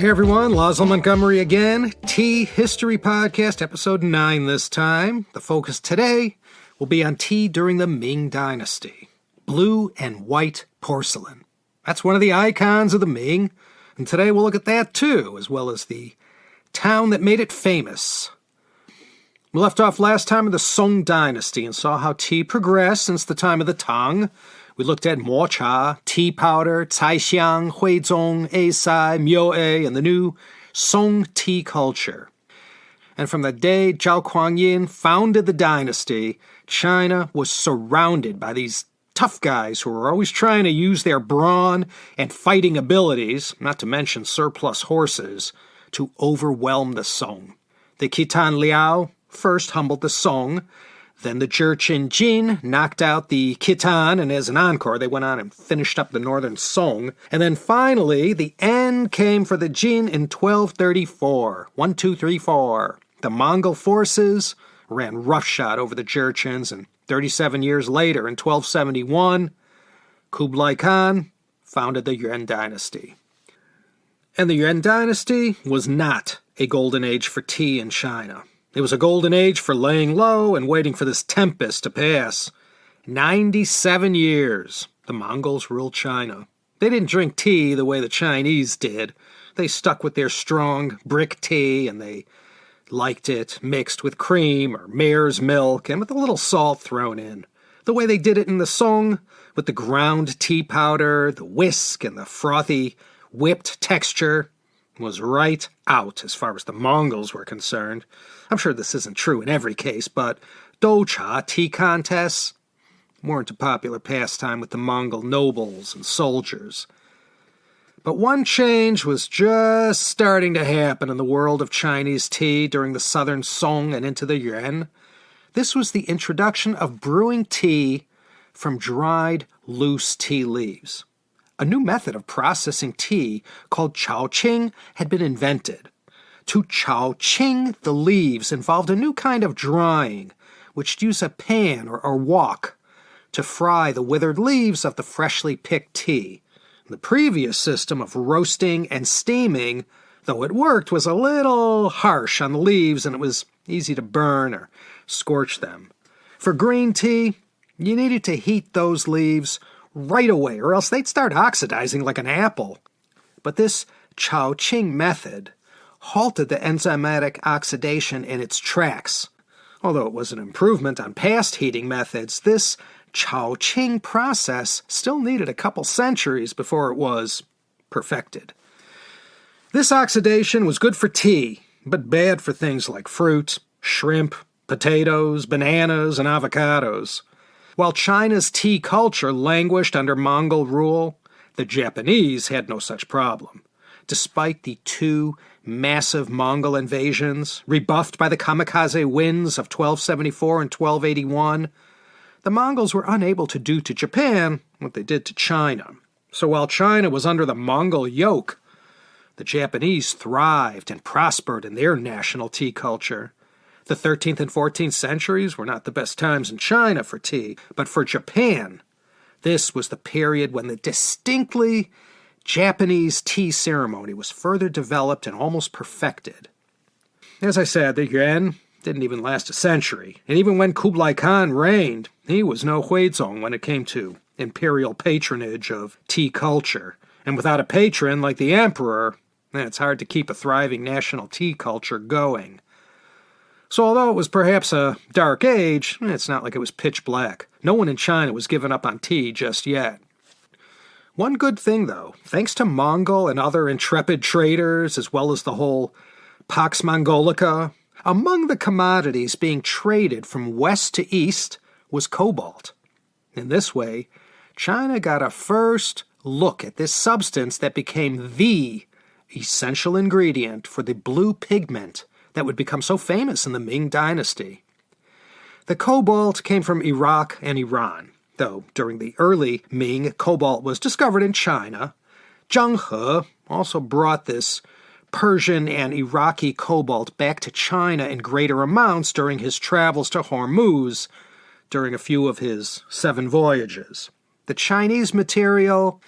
Hey everyone, Laszlo Montgomery again. Tea History Podcast, episode 9 this time. The focus today will be on tea during the Ming Dynasty. Blue and white porcelain. That's one of the icons of the Ming, and today we'll look at that too, as well as the town that made it famous. We left off last time in the Song Dynasty and saw how tea progressed since the time of the Tang. We looked at mo cha, tea powder, cai xiang, huizong, eisai, miao-e, and the new Song tea culture. And from the day Zhao Kuangyin founded the dynasty, China was surrounded by these tough guys who were always trying to use their brawn and fighting abilities, not to mention surplus horses, to overwhelm the Song. The Khitan Liao first humbled the Song. Then the Jurchen Jin knocked out the Khitan, and as an encore, they went on and finished up the northern Song. And then finally, the end came for the Jin in 1234. 1, 2, 3, 4. The Mongol forces ran roughshod over the Jurchens, and 37 years later, in 1271, Kublai Khan founded the Yuan Dynasty. And the Yuan Dynasty was not a golden age for tea in China. It was a golden age for laying low and waiting for this tempest to pass. 97 years, the Mongols ruled China. They didn't drink tea the way the Chinese did. They stuck with their strong brick tea, and they liked it mixed with cream or mare's milk and with a little salt thrown in. The way they did it in the Song, with the ground tea powder, the whisk, and the frothy, whipped texture, was right out as far as the Mongols were concerned. I'm sure this isn't true in every case, but doucha tea contests weren't a popular pastime with the Mongol nobles and soldiers. But one change was just starting to happen in the world of Chinese tea during the southern Song and into the Yuan. This was the introduction of brewing tea from dried, loose tea leaves. A new method of processing tea called chaoqing had been invented. To chaoqing the leaves involved a new kind of drying, which used a pan or wok to fry the withered leaves of the freshly picked tea. The previous system of roasting and steaming, though it worked, was a little harsh on the leaves, and it was easy to burn or scorch them. For green tea, you needed to heat those leaves right away, or else they'd start oxidizing like an apple. But this chaoqing method halted the enzymatic oxidation in its tracks. Although it was an improvement on past heating methods, this chaoqing process still needed a couple centuries before it was perfected. This oxidation was good for tea, but bad for things like fruit, shrimp, potatoes, bananas, and avocados. While China's tea culture languished under Mongol rule, the Japanese had no such problem. Despite the two massive Mongol invasions, rebuffed by the kamikaze winds of 1274 and 1281, the Mongols were unable to do to Japan what they did to China. So while China was under the Mongol yoke, the Japanese thrived and prospered in their national tea culture. The 13th and 14th centuries were not the best times in China for tea, but for Japan, this was the period when the distinctly Japanese tea ceremony was further developed and almost perfected. As I said, the Yuan didn't even last a century, and even when Kublai Khan reigned, he was no huizong when it came to imperial patronage of tea culture. And without a patron like the emperor, it's hard to keep a thriving national tea culture going. So although it was perhaps a dark age, it's not like it was pitch black. No one in China was giving up on tea just yet. One good thing, though, thanks to Mongol and other intrepid traders, as well as the whole Pax Mongolica, among the commodities being traded from west to east was cobalt. In this way, China got a first look at this substance that became the essential ingredient for the blue pigment that would become so famous in the Ming Dynasty. The cobalt came from Iraq and Iran, though during the early Ming, cobalt was discovered in China. Zheng He also brought this Persian and Iraqi cobalt back to China in greater amounts during his travels to Hormuz during a few of his 7 voyages. The Chinese material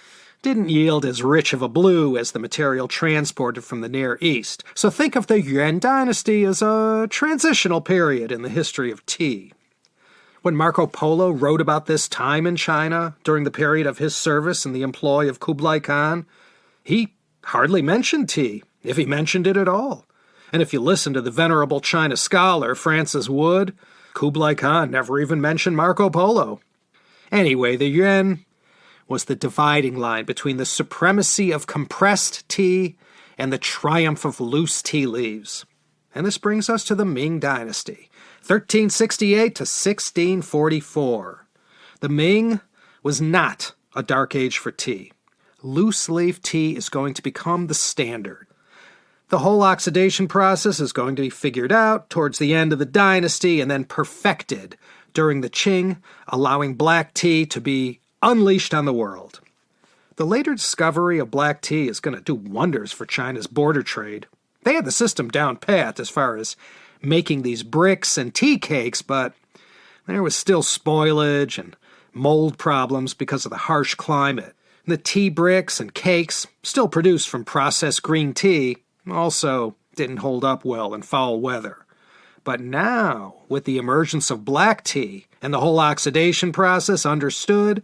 didn't yield as rich of a blue as the material transported from the Near East. So think of the Yuan Dynasty as a transitional period in the history of tea. When Marco Polo wrote about this time in China during the period of his service in the employ of Kublai Khan, he hardly mentioned tea, if he mentioned it at all. And if you listen to the venerable China scholar Francis Wood, Kublai Khan never even mentioned Marco Polo. Anyway, the Yuan was the dividing line between the supremacy of compressed tea and the triumph of loose tea leaves. And this brings us to the Ming Dynasty, 1368 to 1644. The Ming was not a dark age for tea. Loose leaf tea is going to become the standard. The whole oxidation process is going to be figured out towards the end of the dynasty and then perfected during the Qing, allowing black tea to be unleashed on the world. The later discovery of black tea is going to do wonders for China's border trade. They had the system down pat as far as making these bricks and tea cakes, but there was still spoilage and mold problems because of the harsh climate. The tea bricks and cakes, still produced from processed green tea, also didn't hold up well in foul weather. But now, with the emergence of black tea and the whole oxidation process understood,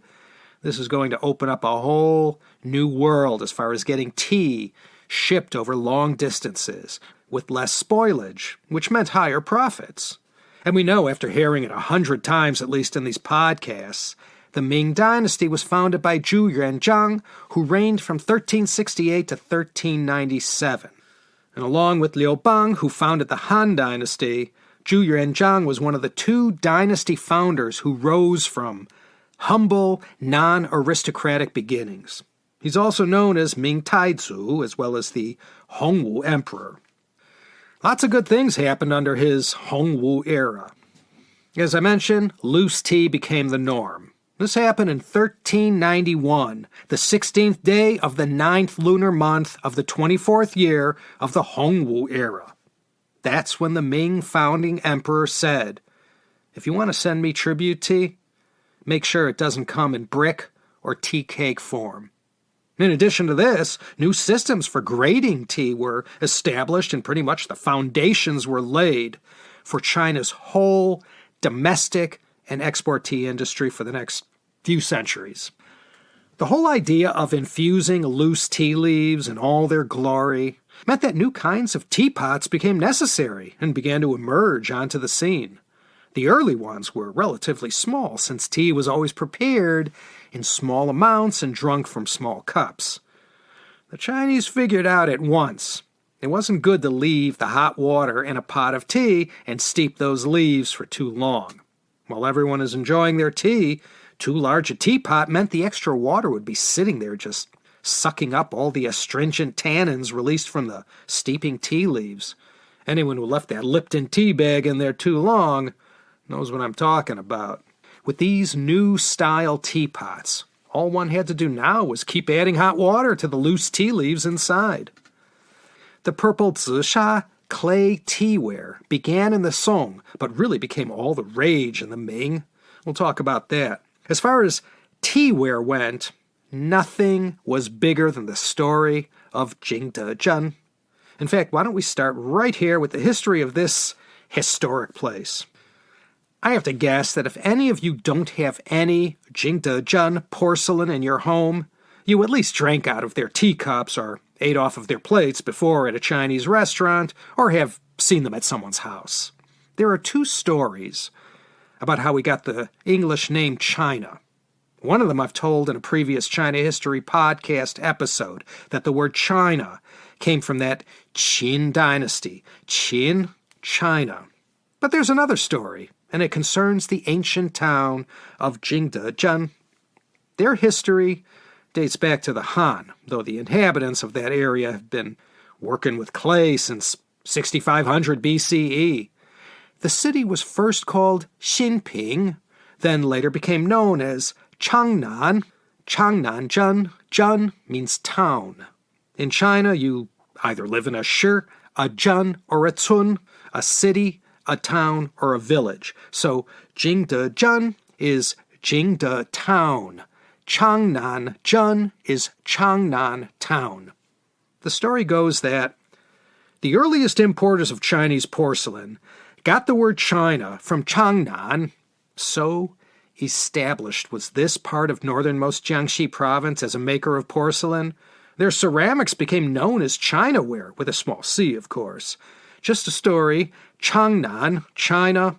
this is going to open up a whole new world as far as getting tea shipped over long distances with less spoilage, which meant higher profits. And we know, after hearing it 100 times at least in these podcasts, the Ming Dynasty was founded by Zhu Yuanzhang, who reigned from 1368 to 1397. And along with Liu Bang, who founded the Han Dynasty, Zhu Yuanzhang was one of the two dynasty founders who rose from humble, non-aristocratic beginnings. He's also known as Ming Taizu, as well as the Hongwu Emperor. Lots of good things happened under his Hongwu era. As I mentioned, loose tea became the norm. This happened in 1391, the 16th day of the 9th lunar month of the 24th year of the Hongwu era. That's when the Ming founding emperor said, "If you want to send me tribute tea, make sure it doesn't come in brick or tea cake form." In addition to this, new systems for grading tea were established and pretty much the foundations were laid for China's whole domestic and export tea industry for the next few centuries. The whole idea of infusing loose tea leaves in all their glory meant that new kinds of teapots became necessary and began to emerge onto the scene. The early ones were relatively small, since tea was always prepared in small amounts and drunk from small cups. The Chinese figured out at once it wasn't good to leave the hot water in a pot of tea and steep those leaves for too long. While everyone is enjoying their tea, too large a teapot meant the extra water would be sitting there just sucking up all the astringent tannins released from the steeping tea leaves. Anyone who left that Lipton tea bag in there too long knows what I'm talking about. With these new style teapots, all one had to do now was keep adding hot water to the loose tea leaves inside. The purple zisha clay teaware began in the Song, but really became all the rage in the Ming. We'll talk about that. As far as teaware went, nothing was bigger than the story of Jingdezhen. In fact, why don't we start right here with the history of this historic place? I have to guess that if any of you don't have any Jingdezhen porcelain in your home, you at least drank out of their teacups or ate off of their plates before at a Chinese restaurant or have seen them at someone's house. There are two stories about how we got the English name China. One of them I've told in a previous China History podcast episode, that the word China came from that Qin dynasty, Qin, China. But there's another story, and it concerns the ancient town of Jingdezhen. Their history dates back to the Han, though the inhabitants of that area have been working with clay since 6500 BCE. The city was first called Xinping, then later became known as Changnan. Changnanzhen, zhen means town. In China, you either live in a shi, a zhen, or a cun, a city, a town, or a village. So Jingdezhen is Jingde town, Changnan Zhen is Changnan town. The story goes that the earliest importers of Chinese porcelain got the word China from Changnan, so established was this part of northernmost Jiangxi province as a maker of porcelain. Their ceramics became known as Chinaware, with a small c, of course. Just a story. Changnan, China.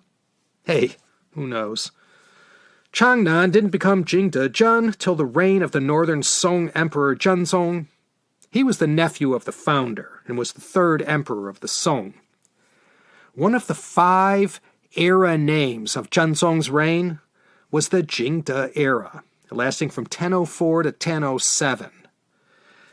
Hey, who knows? Changnan didn't become Jingdezhen till the reign of the northern Song Emperor Zhenzong. He was the nephew of the founder and was the third emperor of the Song. One of the 5 era names of Zhenzong's reign was the Jingde era, lasting from 1004 to 1007.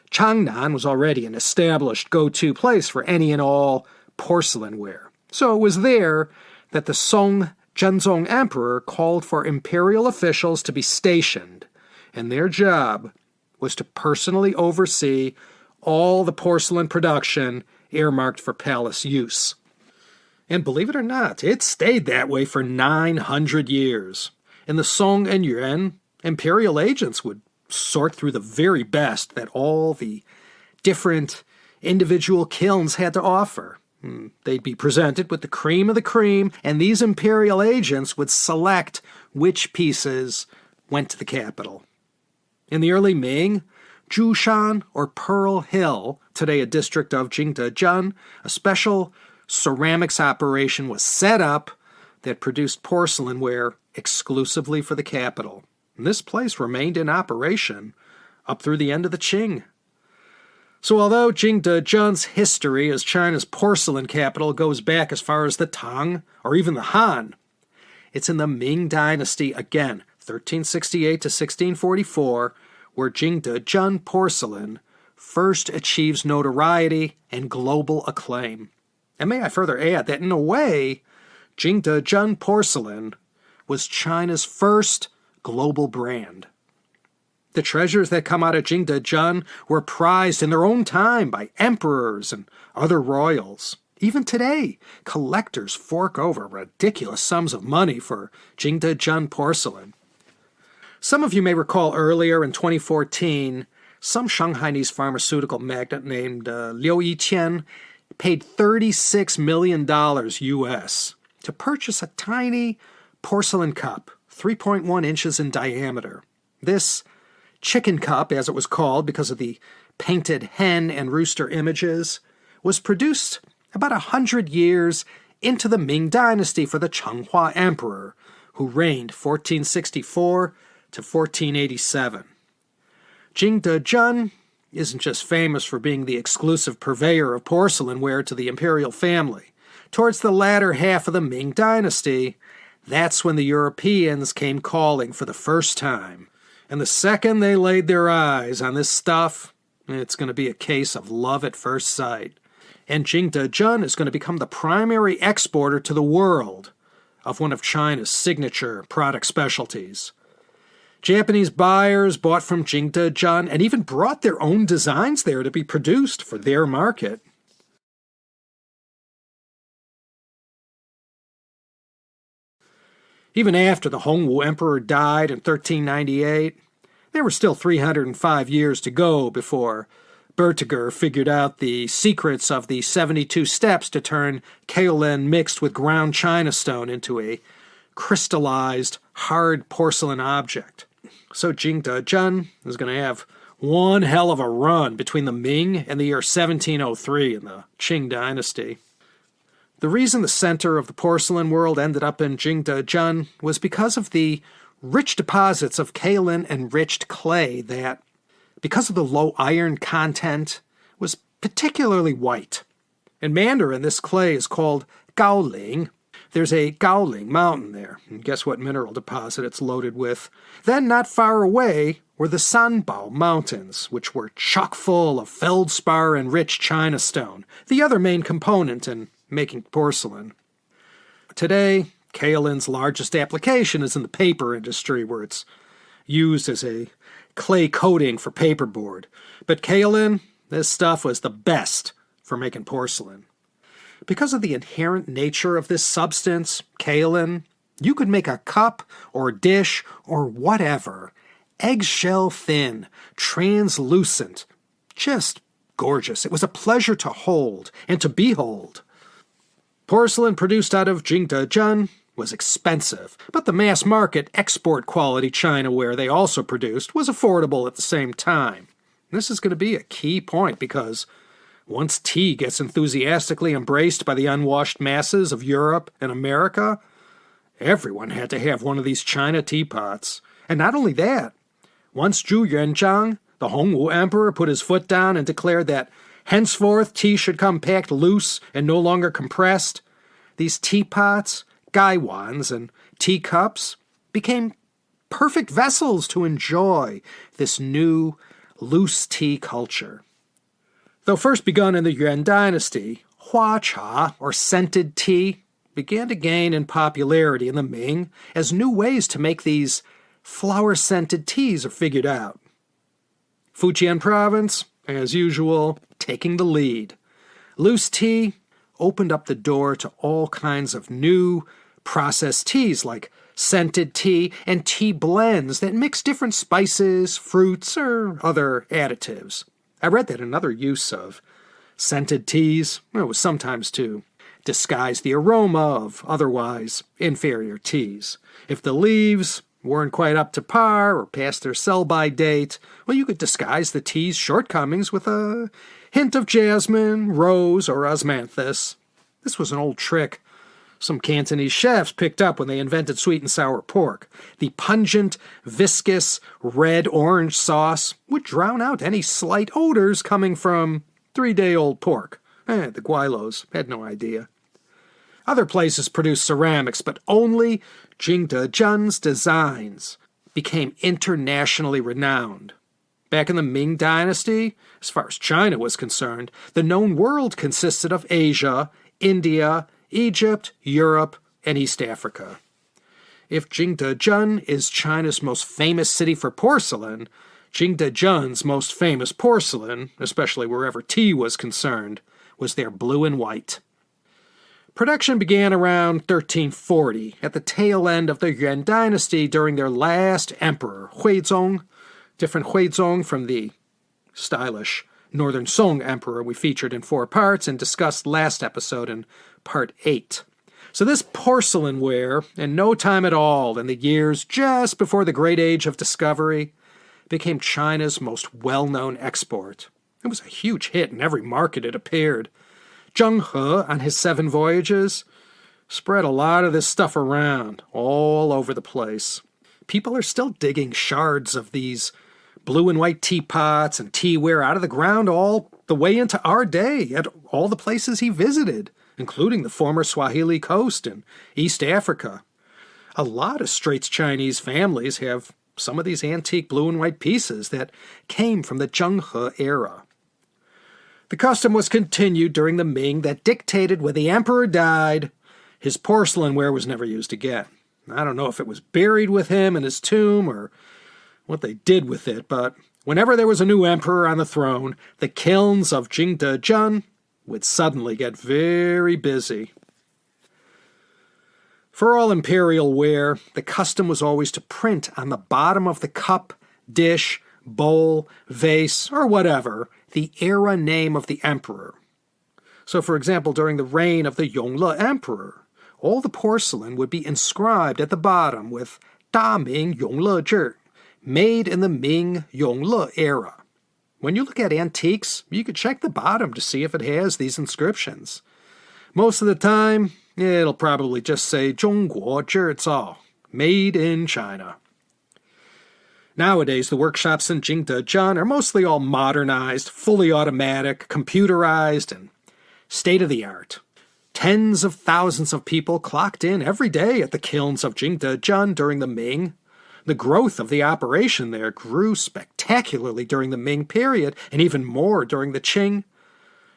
Changnan was already an established go-to place for any and all porcelain ware, so it was there that the Song Zhenzong Emperor called for imperial officials to be stationed, and their job was to personally oversee all the porcelain production earmarked for palace use. And believe it or not, it stayed that way for 900 years. In the Song and Yuan, imperial agents would sort through the very best that all the different individual kilns had to offer. They'd be presented with the cream of the cream, and these imperial agents would select which pieces went to the capital. In the early Ming, Zhushan, or Pearl Hill, today a district of Jingdezhen, a special ceramics operation was set up that produced porcelain ware exclusively for the capital. And this place remained in operation up through the end of the Qing. So although Jingdezhen's history as China's porcelain capital goes back as far as the Tang or even the Han, it's in the Ming Dynasty again, 1368 to 1644, where Jingdezhen porcelain first achieves notoriety and global acclaim. And may I further add that in a way, Jingdezhen porcelain was China's first global brand. The treasures that come out of Jingdezhen were prized in their own time by emperors and other royals. Even today, collectors fork over ridiculous sums of money for Jingdezhen porcelain. Some of you may recall earlier in 2014, some Shanghainese pharmaceutical magnate named Liu Yiqian paid $36 million US to purchase a tiny porcelain cup, 3.1 inches in diameter. This chicken cup, as it was called because of the painted hen and rooster images, was produced about 100 years into the Ming Dynasty for the Hongwu Emperor, who reigned 1464 to 1487. Jingdezhen isn't just famous for being the exclusive purveyor of porcelain ware to the imperial family. Towards the latter half of the Ming Dynasty, that's when the Europeans came calling for the first time. And the second they laid their eyes on this stuff, it's going to be a case of love at first sight. And Jingdezhen is going to become the primary exporter to the world of one of China's signature product specialties. Japanese buyers bought from Jingdezhen and even brought their own designs there to be produced for their market. Even after the Hongwu Emperor died in 1398, there were still 305 years to go before Bertiger figured out the secrets of the 72 steps to turn kaolin mixed with ground china stone into a crystallized, hard porcelain object. So Jingdezhen is going to have one hell of a run between the Ming and the year 1703 in the Qing Dynasty. The reason the center of the porcelain world ended up in Jingdezhen was because of the rich deposits of kaolin enriched clay that, because of the low iron content, was particularly white. In Mandarin, this clay is called Kaolin. There's a Kaolin mountain there, and guess what mineral deposit it's loaded with? Then, not far away, were the Sanbao Mountains, which were chock full of feldspar and rich china stone, the other main component in making porcelain. Today, kaolin's largest application is in the paper industry, where it's used as a clay coating for paperboard. But kaolin, this stuff was the best for making porcelain. Because of the inherent nature of this substance, kaolin, you could make a cup or dish or whatever eggshell thin, translucent, just gorgeous. It was a pleasure to hold and to behold. Porcelain produced out of Jingdezhen was expensive, but the mass-market export-quality Chinaware they also produced was affordable at the same time. This is going to be a key point because once tea gets enthusiastically embraced by the unwashed masses of Europe and America, everyone had to have one of these China teapots. And not only that, once Zhu Yuanzhang, the Hongwu Emperor, put his foot down and declared that henceforth tea should come packed loose and no longer compressed, these teapots, gaiwans, and teacups became perfect vessels to enjoy this new loose tea culture. Though first begun in the Yuan Dynasty, hua cha, or scented tea, began to gain in popularity in the Ming as new ways to make these flower-scented teas are figured out. Fujian province, as usual, taking the lead. Loose tea opened up the door to all kinds of new processed teas like scented tea and tea blends that mix different spices, fruits, or other additives. I read that another use of scented teas was sometimes to disguise the aroma of otherwise inferior teas. If the leaves weren't quite up to par or past their sell-by date, well, you could disguise the tea's shortcomings with a hint of jasmine, rose, or osmanthus. This was an old trick some Cantonese chefs picked up when they invented sweet and sour pork. The pungent, viscous, red-orange sauce would drown out any slight odors coming from 3-day-old pork. The Guilos had no idea. Other places produced ceramics, but only Jingdezhen's designs became internationally renowned. Back in the Ming Dynasty, as far as China was concerned, the known world consisted of Asia, India, Egypt, Europe, and East Africa. If Jingdezhen is China's most famous city for porcelain, Jingdezhen's most famous porcelain, especially wherever tea was concerned, was their blue and white. Production began around 1340, at the tail end of the Yuan Dynasty during their last emperor, Huizong, different Huizong from the stylish Northern Song Emperor we featured in 4 parts and discussed last episode in Part 8. So this porcelain ware, in no time at all in the years just before the Great Age of Discovery, became China's most well-known export. It was a huge hit in every market it appeared. Zheng He, on his 7 voyages, spread a lot of this stuff around all over the place. People are still digging shards of these blue and white teapots and teaware out of the ground all the way into our day at all the places he visited, including the former Swahili coast and East Africa. A lot of Straits Chinese families have some of these antique blue and white pieces that came from the Zheng He era. The custom was continued during the Ming that dictated when the emperor died, his porcelain ware was never used again. I don't know if it was buried with him in his tomb or what they did with it, but whenever there was a new emperor on the throne, the kilns of Jingdezhen would suddenly get very busy. For all imperial ware, the custom was always to print on the bottom of the cup, dish, bowl, vase, or whatever, the era name of the emperor. So, for example, during the reign of the Yongle Emperor, all the porcelain would be inscribed at the bottom with Da Ming Yongle Zhi, made in the Ming Yongle era. When you look at antiques, you could check the bottom to see if it has these inscriptions. Most of the time, it'll probably just say 中国制造, made in China. Nowadays, the workshops in Jingdezhen are mostly all modernized, fully automatic, computerized, and state-of-the-art. Tens of thousands of people clocked in every day at the kilns of Jingdezhen during the Ming. The growth of the operation there grew spectacularly during the Ming period, and even more during the Qing.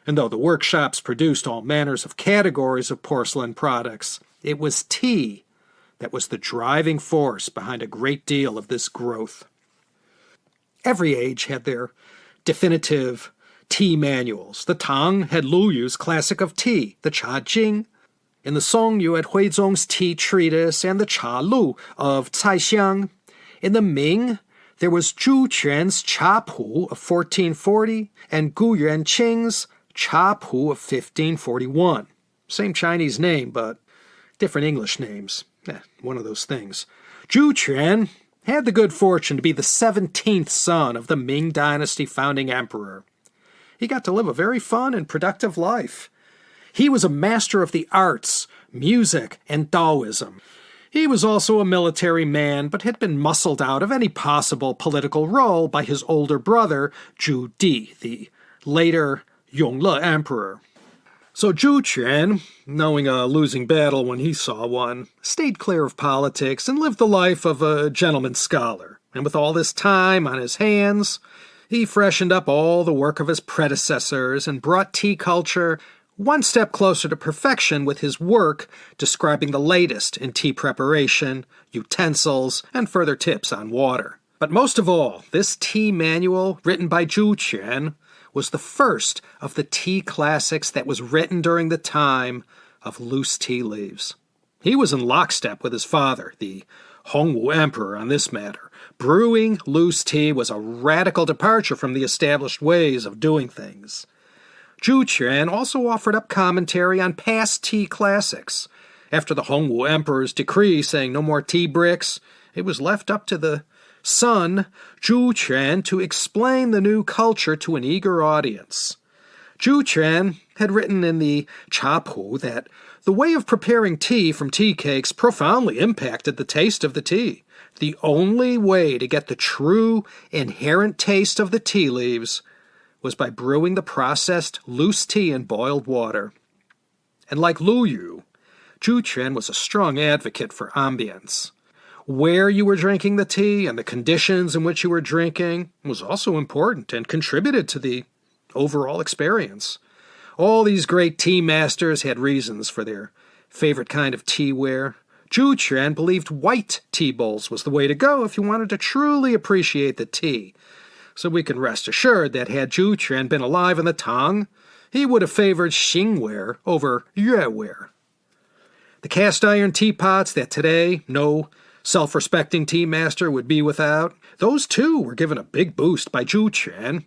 And though the workshops produced all manners of categories of porcelain products, it was tea that was the driving force behind a great deal of this growth. Every age had their definitive tea manuals. The Tang had Lu Yu's Classic of Tea, the Cha Jing. In the Song, you had Huizong's Tea Treatise and the Cha Lu of Cai Xiang. In the Ming, There was Zhu Yuanzhang's Cha Pu of 1440 and Gu Yuanqing's Cha Pu of 1541. Same Chinese name, but different English names. One of those things. Zhu Yuan had the good fortune to be the 17th son of the Ming Dynasty founding emperor. He got to live a very fun and productive life. He was a master of the arts, music, and Taoism. He was also a military man, but had been muscled out of any possible political role by his older brother, Zhu Di, the later Yongle Emperor. So Zhu Yuan, knowing a losing battle when he saw one, stayed clear of politics and lived the life of a gentleman scholar. And with all this time on his hands, he freshened up all the work of his predecessors and brought tea culture one step closer to perfection with his work describing the latest in tea preparation, utensils, and further tips on water. But most of all, this tea manual, written by Zhu Yuan, was the first of the tea classics that was written during the time of loose tea leaves. He was in lockstep with his father, the Hongwu Emperor, on this matter. Brewing loose tea was a radical departure from the established ways of doing things. Zhu Yuan also offered up commentary on past tea classics. After the Hongwu Emperor's decree saying no more tea bricks, it was left up to the son, Zhu Yuan, to explain the new culture to an eager audience. Zhu Yuan had written in the Cha Pu that the way of preparing tea from tea cakes profoundly impacted the taste of the tea. The only way to get the true, inherent taste of the tea leaves was by brewing the processed loose tea in boiled water. And like Lu Yu, Zhu Yuan was a strong advocate for ambience. Where you were drinking the tea and the conditions in which you were drinking was also important and contributed to the overall experience. All these great tea masters had reasons for their favorite kind of teaware. Zhu Yuan believed white tea bowls was the way to go if you wanted to truly appreciate the tea. So we can rest assured that had Zhu Yuan been alive in the Tang, he would have favored Xingware over Yueware. The cast iron teapots that today no self-respecting tea master would be without, those too were given a big boost by Zhu Yuan.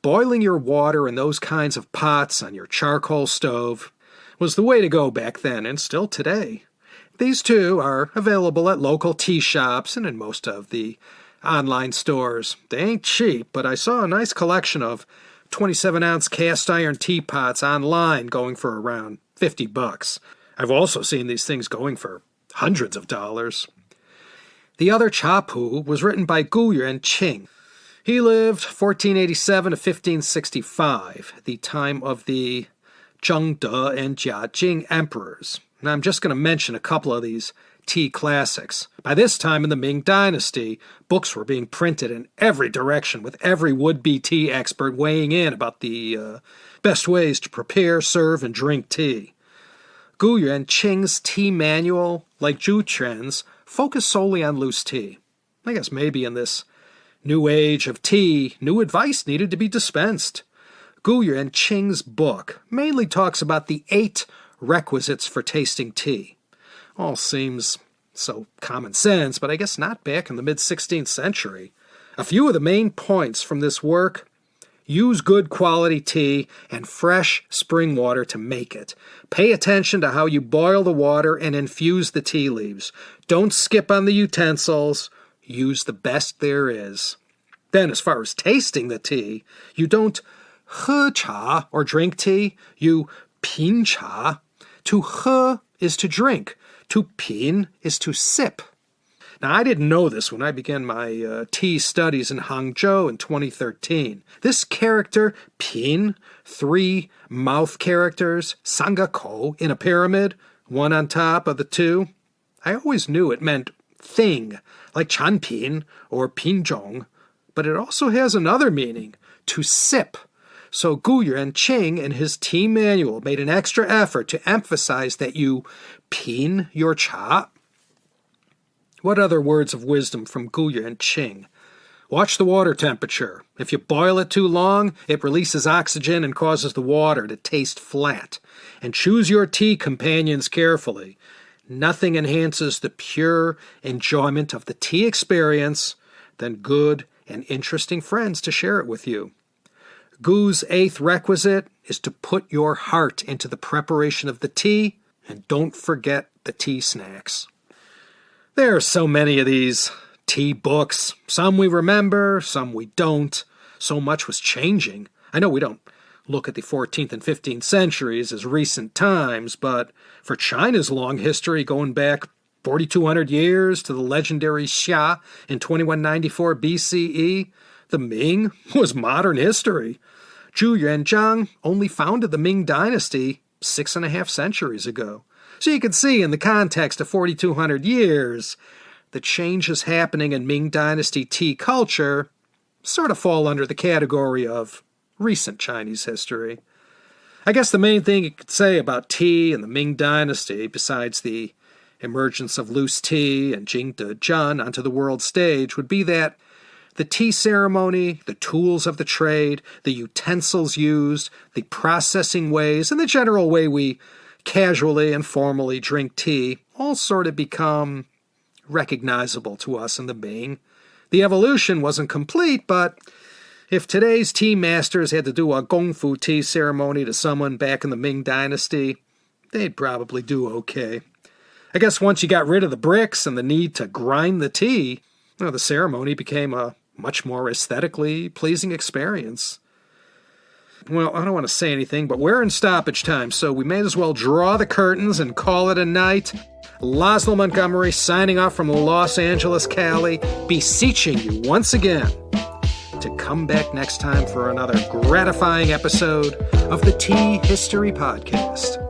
Boiling your water in those kinds of pots on your charcoal stove was the way to go back then and still today. These too are available at local tea shops and in most of the online stores. They ain't cheap, but I saw a nice collection of 27-ounce cast iron teapots online going for around $50. I've also seen these things going for hundreds of dollars. The other Cha Pu was written by Gu Yuanqing. He lived 1487 to 1565, the time of the Zhengde and Jiajing emperors. Now I'm just going to mention a couple of these tea classics. By this time in the Ming Dynasty, books were being printed in every direction, with every would-be tea expert weighing in about the best ways to prepare, serve, and drink tea. Gu Yuanqing's tea manual, like Zhu Yuan's, focused solely on loose tea. I guess maybe in this new age of tea, new advice needed to be dispensed. Gu Yuanqing's book mainly talks about the 8 requisites for tasting tea. All seems so common sense, but I guess not back in the mid-16th century. A few of the main points from this work: use good quality tea and fresh spring water to make it. Pay attention to how you boil the water and infuse the tea leaves. Don't skip on the utensils. Use the best there is. Then, as far as tasting the tea, you don't he cha or drink tea, you pin cha. To he is to drink. To pin is to sip. Now, I didn't know this when I began my tea studies in Hangzhou in 2013. This character, pin, 3 mouth characters, sangako, in a pyramid, one on top of the 2, I always knew it meant thing, like chanpin or pinzhong, but it also has another meaning, to sip. So Gu Yuanqing in his tea manual made an extra effort to emphasize that you pin your cha. What other words of wisdom from Gu Yuanqing? Watch the water temperature. If you boil it too long, it releases oxygen and causes the water to taste flat. And choose your tea companions carefully. Nothing enhances the pure enjoyment of the tea experience then good and interesting friends to share it with you. Gu's 8th requisite is to put your heart into the preparation of the tea, and don't forget the tea snacks. There are so many of these tea books. Some we remember, some we don't. So much was changing. I know we don't look at the 14th and 15th centuries as recent times, but for China's long history, going back 4,200 years to the legendary Xia in 2194 BCE, the Ming was modern history. Zhu Yuanzhang only founded the Ming Dynasty 6.5 centuries ago. So you can see in the context of 4,200 years, the changes happening in Ming Dynasty tea culture sort of fall under the category of recent Chinese history. I guess the main thing you could say about tea and the Ming Dynasty, besides the emergence of loose tea and Jingdezhen onto the world stage, would be that the tea ceremony, the tools of the trade, the utensils used, the processing ways, and the general way we casually and formally drink tea all sort of become recognizable to us in the Ming. The evolution wasn't complete, but if today's tea masters had to do a gongfu tea ceremony to someone back in the Ming Dynasty, they'd probably do okay. I guess once you got rid of the bricks and the need to grind the tea, the ceremony became a much more aesthetically pleasing experience. Well, I don't want to say anything, but we're in stoppage time, so we may as well draw the curtains and call it a night. Laszlo Montgomery signing off from Los Angeles, Cali, beseeching you once again to come back next time for another gratifying episode of the Tea History Podcast.